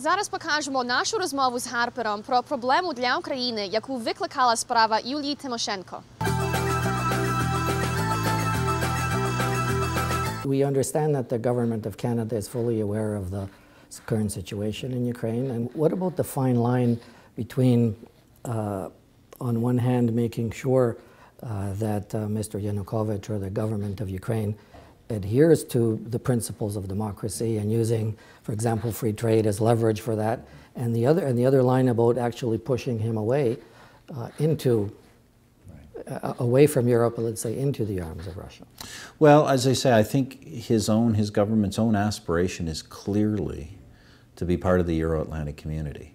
Зараз покажемо нашу розмову з Гарпером про проблему для України, яку викликала справа Юлії Тимошенко. We understand that the government of Canada is fully aware of the current situation in Ukraine. And what about the fine line between, on one hand, making sure that Mr. Yanukovych or the government of Ukraine adheres to the principles of democracy and using, for example, free trade as leverage for that, and the other line about actually pushing him away away from Europe, let's say, into the arms of Russia? Well, as I say, I think his government's own aspiration is clearly to be part of the Euro-Atlantic community.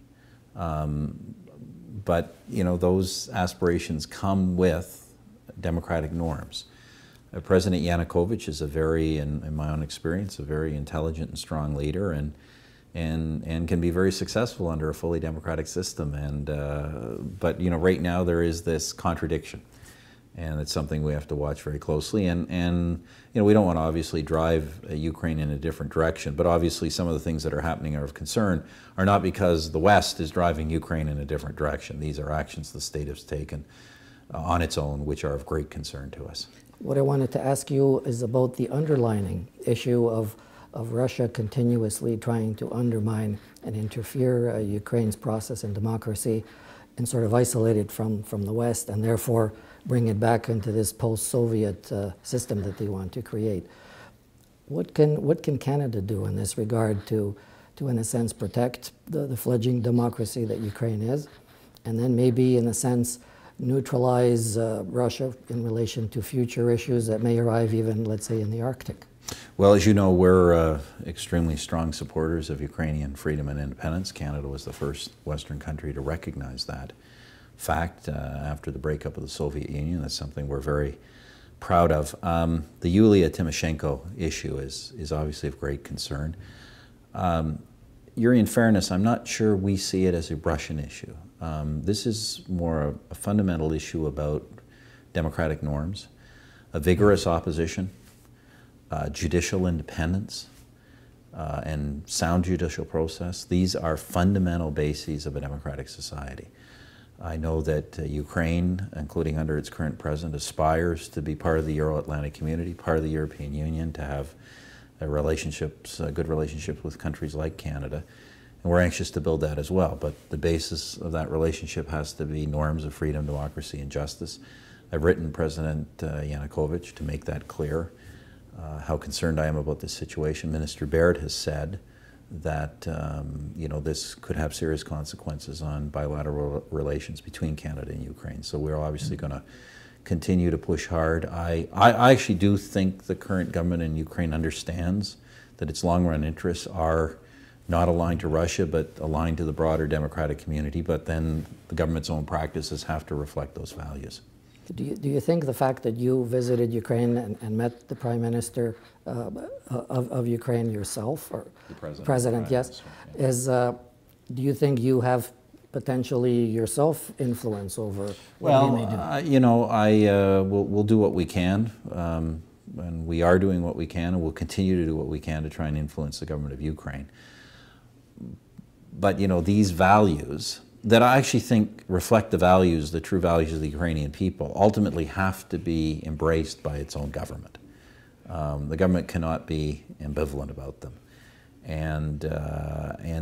But, you know, those aspirations come with democratic norms. President Yanukovych is a very, in my own experience, a very intelligent and strong leader, and can be very successful under a fully democratic system. But you know, right now there is this contradiction, and it's something we have to watch very closely. And you know, we don't want to obviously drive Ukraine in a different direction, but obviously some of the things that are happening are of concern are not because the West is driving Ukraine in a different direction. These are actions the state has taken on its own, which are of great concern to us. What I wanted to ask you is about the underlining issue of Russia continuously trying to undermine and interfere Ukraine's process in democracy and sort of isolate it from the West, and therefore bring it back into this post-Soviet system that they want to create. What can Canada do in this regard to in a sense, protect the fledgling democracy that Ukraine is, and then maybe, in a sense, neutralize Russia in relation to future issues that may arrive even, let's say, in the Arctic? Well, as you know, we're extremely strong supporters of Ukrainian freedom and independence. Canada was the first Western country to recognize that fact after the breakup of the Soviet Union. That's something we're very proud of. The Yulia Tymoshenko issue is obviously of great concern. Yuri, in fairness, I'm not sure we see it as a Russian issue. This is more a fundamental issue about democratic norms, a vigorous opposition, judicial independence, and sound judicial process. These are fundamental bases of a democratic society. I know that Ukraine, including under its current president, aspires to be part of the Euro-Atlantic community, part of the European Union, to have good relationships with countries like Canada. And we're anxious to build that as well. But the basis of that relationship has to be norms of freedom, democracy, and justice. I've written President Yanukovych to make that clear, how concerned I am about this situation. Minister Baird has said that you know, this could have serious consequences on bilateral relations between Canada and Ukraine. So we're obviously going to continue to push hard. I actually do think the current government in Ukraine understands that its long-run interests are not aligned to Russia, but aligned to the broader democratic community. But then the government's own practices have to reflect those values. Do you think the fact that you visited Ukraine and met the Prime Minister of Ukraine yourself, or the President, yes, is, do you think you have potentially yourself influence over what he may do? You know, we'll do what we can, and we are doing what we can, and we'll continue to do what we can to try and influence the government of Ukraine. But, you know, these values that I actually think reflect the true values of the Ukrainian people, ultimately have to be embraced by its own government. The government cannot be ambivalent about them. And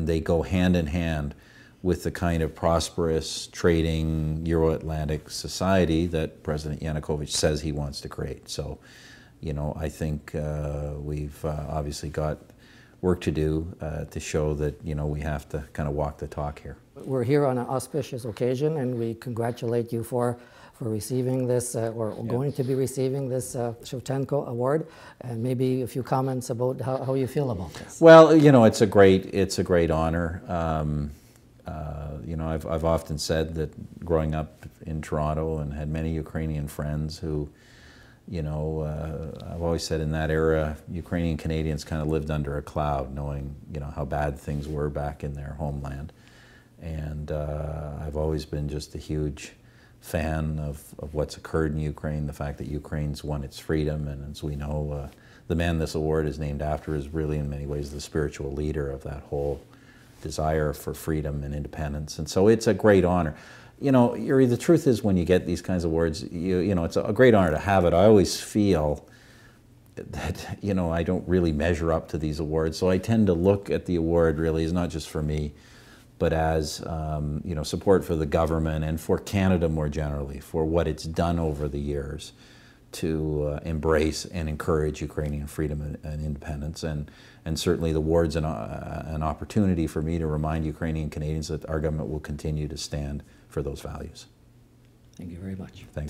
they go hand in hand with the kind of prosperous, trading, Euro-Atlantic society that President Yanukovych says he wants to create. So, you know, I think we've obviously got work to do to show that, you know, we have to kind of walk the talk here. We're here on an auspicious occasion, and we congratulate you for receiving this, or going to be receiving this Shevchenko Award, and maybe a few comments about how you feel about this. Well, you know, it's a great honor. You know, I've often said that growing up in Toronto and had many Ukrainian friends who, you know, I've always said in that era, Ukrainian Canadians kind of lived under a cloud, knowing, you know, how bad things were back in their homeland. And I've always been just a huge fan of what's occurred in Ukraine, the fact that Ukraine's won its freedom, and as we know, the man this award is named after is really in many ways the spiritual leader of that whole desire for freedom and independence. And so it's a great honor. You know, Yuri, the truth is when you get these kinds of awards, you know, it's a great honor to have it. I always feel that, you know, I don't really measure up to these awards. So I tend to look at the award really as not just for me, but as, you know, support for the government and for Canada more generally, for what it's done over the years to embrace and encourage Ukrainian freedom and independence. And certainly the award's an opportunity for me to remind Ukrainian Canadians that our government will continue to stand for those values. Thank you very much. Thanks.